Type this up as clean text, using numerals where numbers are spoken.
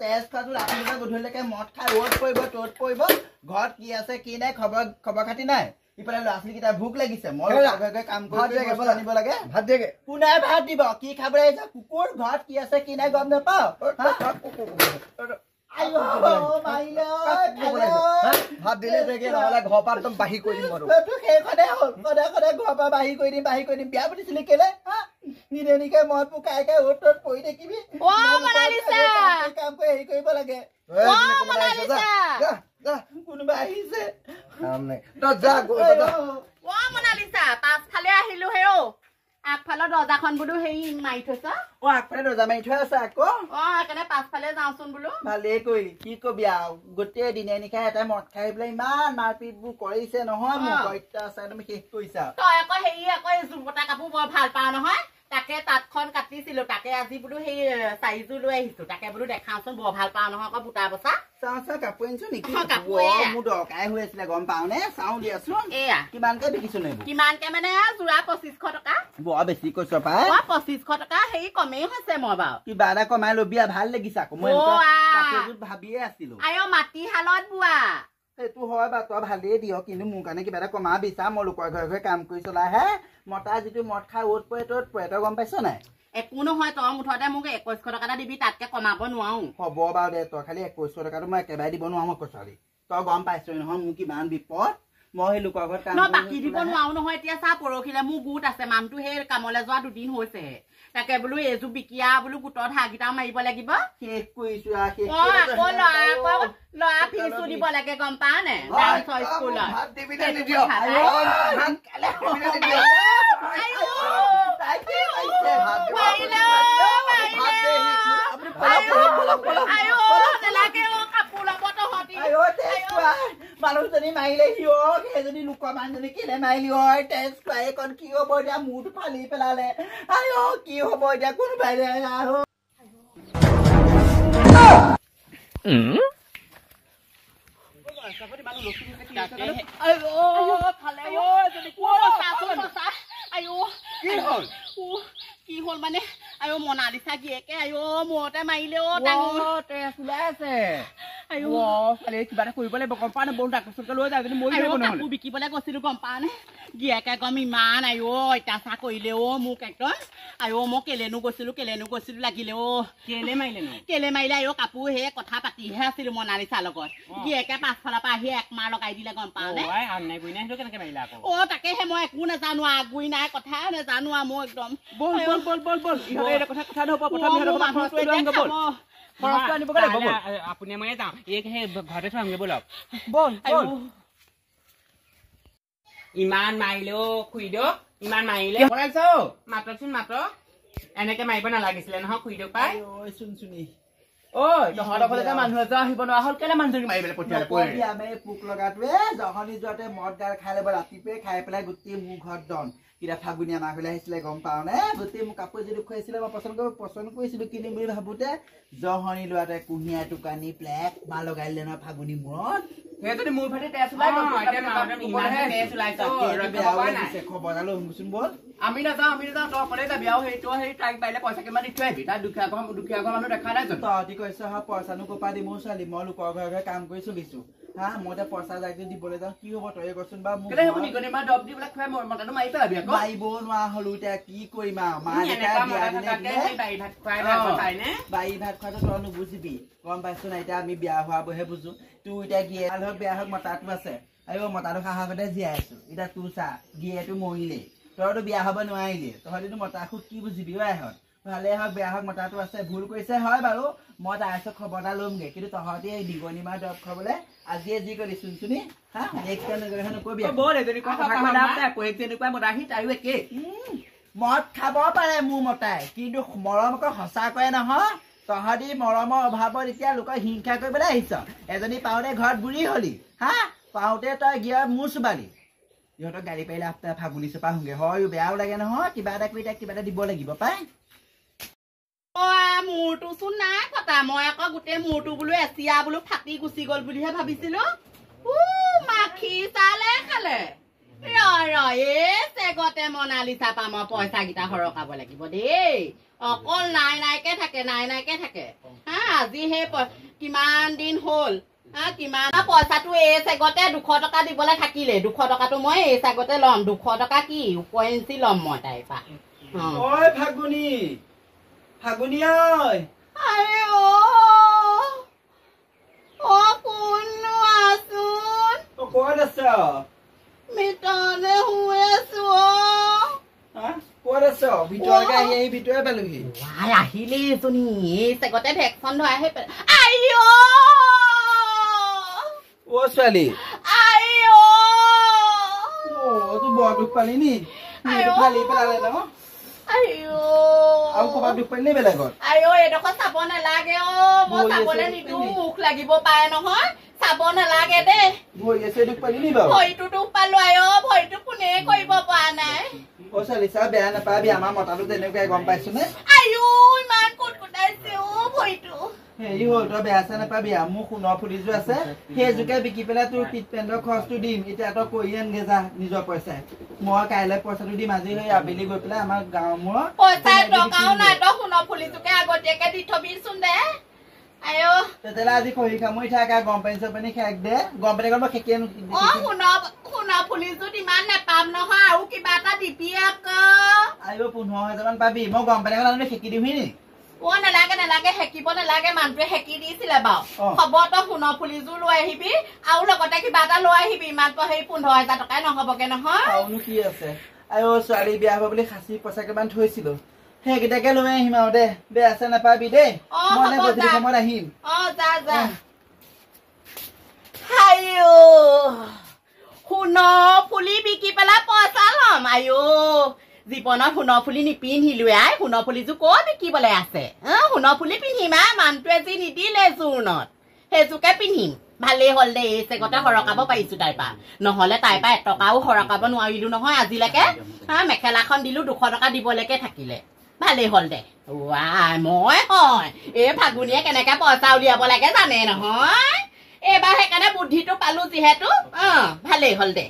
তেজ খোৱাটো ৰাতিপুৱা গধূলিলৈকে মদ খাই ৰ'দ পৰিব ত'ত পৰিব ঘৰত কি আছে কি নাই খবৰ খাতি নাই ইফালে ল'ৰা ছোৱালীকেইটা ভোক লাগিছে মই কাম কৰি আনিব লাগে ভাত দিয়ে কোনে ভাত দিব কি খাবলৈ আহিছে কুকুৰ ঘৰত কি আছে কি নাই গম নাপাওঁ ভাত দিলে নহ'লে ঘৰৰ পৰা একদম বাঢ়ি কৰি দিম সেইখনে হ'ল সদায় ঘৰৰ পৰা বাঢ়ি কৰি দিম বিয়া পাতিছিলি কেলে নিকে মই পুকাই খাই অ'ত ত'ত পৰি থাকিবি কাম কৰি হেৰি কৰিব লাগে কোনোবা আহিছে পাছফালে আহিলো হে আগফালৰ দৰ্জাখন বোলো হেৰি মাৰি থৈছ আগফালে দৰ্জা মাৰি থোৱা আছে আকৌ সেইকাৰণে পাছফালে যাওঁচোন বোলো ভালেই কৰিলি কি কবি আৰু গোটেই দিনে নিশাই এটা মদ খাই পেলাই ইমান মাৰপিটবোৰ কৰিছে নহয় মোক অত্যাচাৰ তুমি শেষ কৰিছা তই আকৌ হেৰি আকৌ জোৰপতা কাপোৰ বৰ ভাল পাওঁ নহয় তাকে তাঁতখন কাটিছিলো তাকে আজি বোলো সেই চাৰিযোৰ লৈ আহিছো তাকে বোলো দেখাওচোন বৰ ভাল পাওঁ নহয় আকৌ বুটা বচা চাওঁ কাপোৰ আনিছো নেকি মোৰ দৰকাৰে হৈ আছিলে গম পাওঁ নে চাওঁ দিয়াচোন এয়া কিমানকে বিকিছো নে কিমানকে মানে যোৰা 2500 টকা বৰ বেছি কৈছ পাই 2500 টকা হেৰি কমেই হৈছে মই বাৰু কিবা এটা কমাই লবি ভাল লাগিছে আকৌ মই ভাবিয়ে আছিলো মাটিশালত বোৱা সেইটো হয় বা তই ভালেই দিয় কিন্তু মোৰ কাৰণে কিবা এটা কমা বিচাৰ মই লোকৰ ঘৰে কাম কৰি চলাহে মতা যিটো মদ খাই অ'ত পৰে ত'ত পৰে তই গম পাইছ নাই একো নহয় তই মুঠতে মোক 2100 টকা এটা দিবি তাতকে কমাব নোৱাৰো হ'ব বাৰু দে তই খালি 2100 টকাটো মই একেবাৰে দিব নোৱাৰো মই কৈছালি তই গম পাইছ নহয় মোৰ কিমান বিপদ মই সেই লোকৰ ঘৰত কাম বাকী দিব নোৱাৰো নহয় এতিয়া চা পৰহিলে মোৰ গোট আছে মানুহটো সেই কামলৈ যোৱা 2 দিন হৈছেহে তাকে বোলো এইযোৰ বিকিয়া বোলো গোটত হাগিটাও মাৰিব লাগিব শেষ কৰিছো ল'ৰা ফিজো দিব লাগে গম পা নে মানুহজনী মাৰিলে সেইজনী লোকৰ মানুহজনী কেলে মাৰিলি হয় তেজ খুৱাই এইকণ কি হব এতিয়া মূৰটো ফালি পেলালে কি হব এতিয়া কোনোবাই কি হল মানে মনালিছা গিয়েকে মূৰতে মাৰিলে তেজ ওলাই আছে কিবা এটা কৰিব লাগিব গম পা নে বহুত ডাক্তৰ লৈ যায় কাপোৰ বিকিবলৈ গৈছিলো গম পা নে গিয়েকে গম ইমান অত্যাচাৰ কৰিলে মোক একদম মই কেলেনো গৈছিলো লাগিলে কেলে মাৰিলে কাপোৰ সেই কথা পাতিহে আছিলো মনালিছাৰ লগত গিয়েকে পাছফালৰ পৰা আহি একমাৰ লগাই দিলে গম পা নে তাকেহে মই একো নাজানো আগুৰি নাই কথা নাজানো মই একদম আপুনি মই যাওঁ এই ঘৰতে থমগে বলক ইমান মাৰিলে খুইদেউ ইমান মাৰিলে মাতকচোন এনেকে মাৰিব নালাগিছিলে নহয় খুইদেউ পাই শুনি মানুহ এজন আহিব নোৱাৰা হল কেলে মানুহজনী মাৰিবলৈ পঠিয়ালে পোক লগাটোৱে জহনি যোৱাতে মদ গাল খাই ল'ব ৰাতিপুৱাই খাই পেলাই গোটেই মোৰ ঘৰত দন কিবা ফাগুনীয়া মাহ হলে আহিছিলে গম পাও নে গোটেই মোৰ কাপোৰ যদি খুৱাইছিলে মই পচন্দ কৰিছিলো কিনিম বুলি ভাবোতে জহনি লোৱাতে কুঁহিয়াৰ টোকানি প্লেক মাহ লগাই দিলে নহয় ফাগুনী মূৰত সেইটোতে মোৰ ফাটি তেজ ওলাই খবৰ এটা লৈ শুনচোন বল আমি নাযাওঁ তই অকলে যাবি আৰু সেইটো সেই তাইক পাৰিলে পইচা কিমান দি থৈ আহিবি তাই দুখীয়া ঘৰ মানুহ দেখা নাই তহঁতি কৈছ পইচানো ক'পা দি মোৰ ছোৱালী মই লোকৰ ঘৰে কাম কৰি চলিছো মই এতিয়া পইচা যাই দিবলৈ যাওঁ কি হব তই কচোন বা মাৰিব নোৱাৰা হলো এতিয়া কি কৰিম বাৰী ভাত খোৱাটো তই নুবুজিবি গম পাইছো না এতিয়া আমি বিয়া হোৱাবহে বুজো তোৰ এতিয়া গিয়ে বেয়া হওক মতাটো আছে মতাটো সাহসতে জীয়াই আছো এতিয়া তোৰ চা গিয়েটো মৰিলেই তইতো বিয়া হব নোৱাৰিলি তহঁতিতো মতা খুব কি বুজিবি ইহঁত ভালে হওক বেয়া হওক মতাটো আছে ভুল কৰিছে হয় বাৰু মই তাৰ পিছত খবৰ এটা ল'মগে কিন্তু তহঁতি এই দিগনি মাহ দৰৱ খাবলৈ আজিয়ে যি কৰি চুনচুনি মদ খাব পাৰে মোৰ মতাই কিন্তু মৰম আকৌ সঁচা কৰে নহয় তহঁতি মৰমৰ অভাৱত এতিয়া লোকক হিংসা কৰিবলৈ আহিছ এজনী পাওঁতে ঘৰত বুঢ়ী হলি পাওঁতে তই গিয়া মোৰ চুবালি ইহঁতক গাড়ী পাৰিলে আপোনাৰ ফাগুনি চপা হোগে হয় বেয়াও লাগে নহয় কিবা এটা কৰি তাক কিবা এটা দিব লাগিব পাই মূৰটো চোন নাই কটা মই আকৌ গোটেই মূৰটো বোলো এচিয়া বোলো ফাটি গুচি গল বুলিহে ভাবিছিলো মাখি চালে খালে চেগতে মনালিছা পা মই পইচা কেইটা সৰকাব লাগিব দেই অকল নাইকে থাকে হা আজি সেই কিমান দিন হ'ল হা কিমান পইচাটো এই চেগতে 200 টকা দিবলৈ থাকিলে 200 টকাটো মই এই চেগতে ল'ম 200 টকা কি উপৰেঞ্চি ল'ম মই তাইৰ পা ঐ ফাগুনি ঐ আইও কোননো আছোন ক'ত আছ ভিতৰতে শুই আছো ক'ত আছ ভিতৰকে আহি ভিতৰে পালোহি আহিলে এজনী এই চেগতে ভেকচন ধৰা আহি আইও অ ছোৱালী আইও তোৰ বৰ দুখ পালি নি ফালি পেলালে ন আইও আৰু ক'ৰবাত দুখ পালি নি বেলেগত আইও এডোখৰ চাব নালাগে মই চাবলৈ নিদিওঁ মুখ লাগিব পাৰে নহয় চাব নালাগে দেই ভৰি আছে দুখ পালি নি বাৰু ভৰিটো দুখ পালো আইও ভৰিটো কোনে কৰিব পৰা নাই অ ছোৱালী চা বেয়া নাপাবি আমাৰ মতাটো তেনেকুৱাই গম পাইছোনে আইও ইমান কুটকুটাইছে ভৰিটো হেৰি হ'ল তই বেয়া চা নাপাবি মোৰ সোণৰ ফুলিযোৰ আছে সেইযোৰকে বিকি পেলাই তোৰ ট্ৰিটমেণ্টৰ খৰচটো দিম এতিয়া তই কৰি আনগে যা নিজৰ পইচাই মই কাইলৈ পইচাটো দিম আজি সেই আবেলি গৈ পেলাই আমাৰ গাঁৱৰ মোৰ পইচা টকাও নাই তই সোণৰ ফুলিযোৰকে আগতীয়াকে দি থবিচোন দে আইও তেতিয়াহ'লে আজি খৰি খামৰি থাক গৰম পানী চৰপানী খাক দে গৰম পানী মই খেকিয়ে সোণৰ ফুলিযোৰ ইমান নেপাম নহয় আৰু কিবা এটা দিবি আকৌ আহিব 15,000 মান পাবি মই গৰম পানী আনি খেকি দিমহি নি নালাগে হেকিব নালাগে মানুহটোৱে হেকি দিছিলে বাৰু হ'ব তই সোণৰ ফুলিযোৰ লৈ আহিবি আৰু লগতে কিবা এটা লৈ আহিবি ইমান সেই 15,000 টকাই নহবগে নহয় আৰুনো কি আছে আইও ছোৱালী বিয়া হ'ব বুলি খাচী পইচা কেইটামান থৈছিলো সেইকেইটাকে লৈ আহিম আৰু দে বেয়া চা নাপাবি দেই মই গধূলি সময়ত আহিম যা আইও সোণৰ ফুলি বিকি পেলাই পইচা ল'ম আইও জীৱনত সোণৰ ফুলি নিপিন্ধিলোৱে আই সোণৰ ফুলিযোৰ ক'ত বিকিবলৈ আছে সোণৰ ফুলি পিন্ধিম মানুহটোৱে যি নিদিলে জোৰণত সেইযোৰকে পিন্ধিম ভালেই হ'ল দে এই চেগতে সৰকাব পাৰিছো তাইৰ পৰা নহ'লে তাইৰ পৰা এটকাও সৰকাব নোৱাৰিলো নহয় আজিলৈকে মেখেলাখন দিলো 200 টকা দিবলৈকে থাকিলে ভালেই হ'ল দে মই হয় এই ফাগুনিয়ে কেনেকে পইচা উলিয়াব লাগে জানে নহয় এইবাৰ সেইকাৰণে বুদ্ধিটো পালো যিহেতু ভালেই হ'ল দে